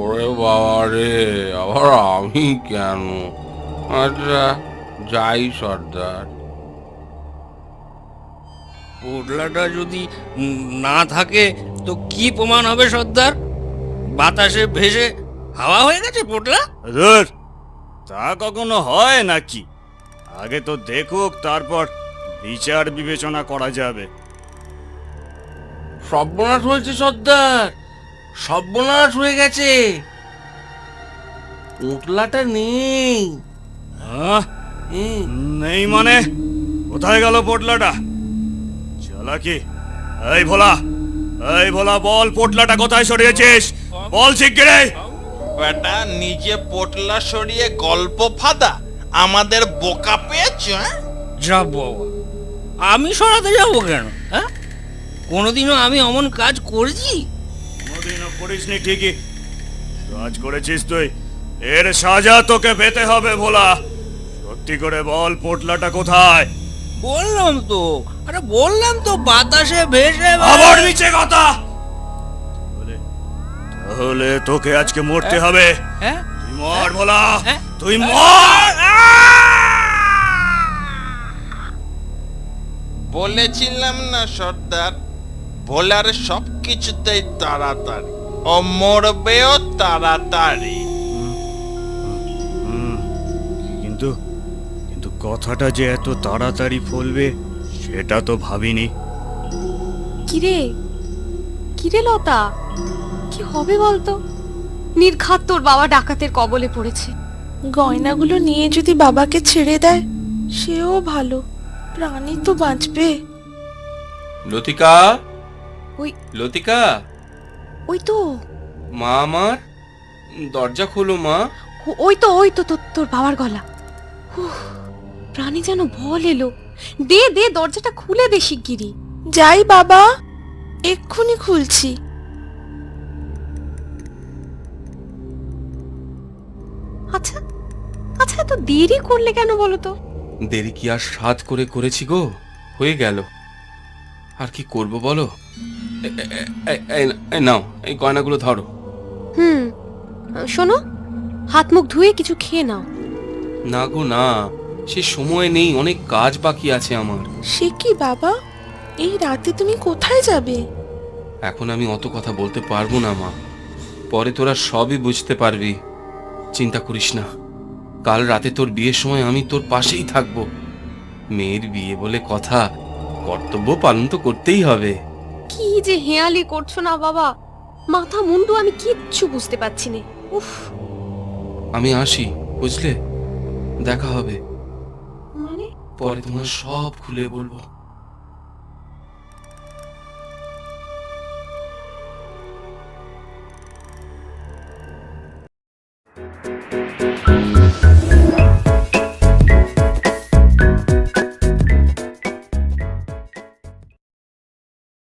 ওরে বাবা রে, আবার আমি কেন? আচ্ছা, যাই সর্দার। পোটলাটা যদি না থাকে তো কি প্রমাণ হবে সর্দার? বাতাসে ভেসে হাওয়া হয়ে গেছে পোটলা? ধুর, তা কখনো হয় নাকি? আগে তো দেখুক, তারপর বিচার বিবেচনা করা যাবে। সর্বনাশ হয়েছে সর্দার, সর্বনাশ হয়ে গেছে। পোটলাটা নেই। হ্যাঁ? হুম, নেই মানে? কোথায় গেল পোটলাটা? চালাকি! এই ভোলা, এই ভোলা, বল পোটলাটা কোথায় সরিয়েছিস? বল শিগগিরই! বেটা নিজে পোটলা সরিয়ে গল্প ফাদা আমাদের বোকা পেয়েছ? যাব বাবা, আমি সরাতে যাবো কেন? হ্যাঁ, কোনোদিনও আমি অমন কাজ করেছি? কোনোদিনও করিসনি ঠিকই, কাজ করেছিস তুই। এর সাজা তোকে পেতে হবে ভোলা। সত্যি করে বল পোটলাটা কোথায়? বললাম তো, আরে বললাম তো, বাতাসে ভেসে আবার নিচে কথা! তাহলে তোকে আজকে মরতে হবে। হ্যাঁ, তুই মর ভোলা, হ্যাঁ? তুই মর! বলেছিলাম না সর্দার, ভোলার সব কিছুতেই তাড়াতাড়ি, ও মরবেও তাড়াতাড়ি। কিন্তু কিন্তু কথাটা যে এত তাড়াতাড়ি ফলবে সেটা তো ভাবিনি। কিরে কিরে লতা, কি হবে বলতো? নির্ঘাত তোর বাবা ডাকাতের কবলে পড়েছে। গয়নাগুলো নিয়ে যদি বাবাকে ছেড়ে দেয় সেও ভালো, প্রাণী তো বাঁচবে। লতিকা, ওই লতিকা, ওই তো মা আমার, দরজা খোলো মা। ওই তো তোর বাবার গলা। উফ, প্রাণী যেন বল এলো। দে দে, দরজাটা খুলে দে শিগগিরি। যাই বাবা, এক্ষুনি খুলছি। আচ্ছা আচ্ছা, এত দেরি করলে কেন বলো তো? দেরি কি আর সাধ করে করেছি গো, হয়ে গেল। আর কি করব বলো? এই নাও, এই গয়নাগুলো ধরো। হুম, শোনো, হাত মুখ ধুয়ে কিছু খেয়ে নাও। না গো না, সে সময় নেই, অনেক কাজ বাকি আছে আমার। সে কি বাবা, এই রাতে তুমি কোথায় যাবে? এখন আমি অত কথা বলতে পারবো না মা, পরে তোরা সবই বুঝতে পারবি। চিন্তা করিস না, কাল রাতে তোর বিয়ের সময় আমি তোর পাশেই থাকবো। মেয়ের বিয়ে বলে কথা, কর্তব্য পালন তো করতেই হবে। কি যে হেয়ালি করছো না বাবা, মাথা মুন্ডু আমি কিচ্ছু বুঝতে পারছি না। উফ, আমি আসি, বুঝলে? দেখা হবে, মানে পরে তোমার সব খুলে বলবো।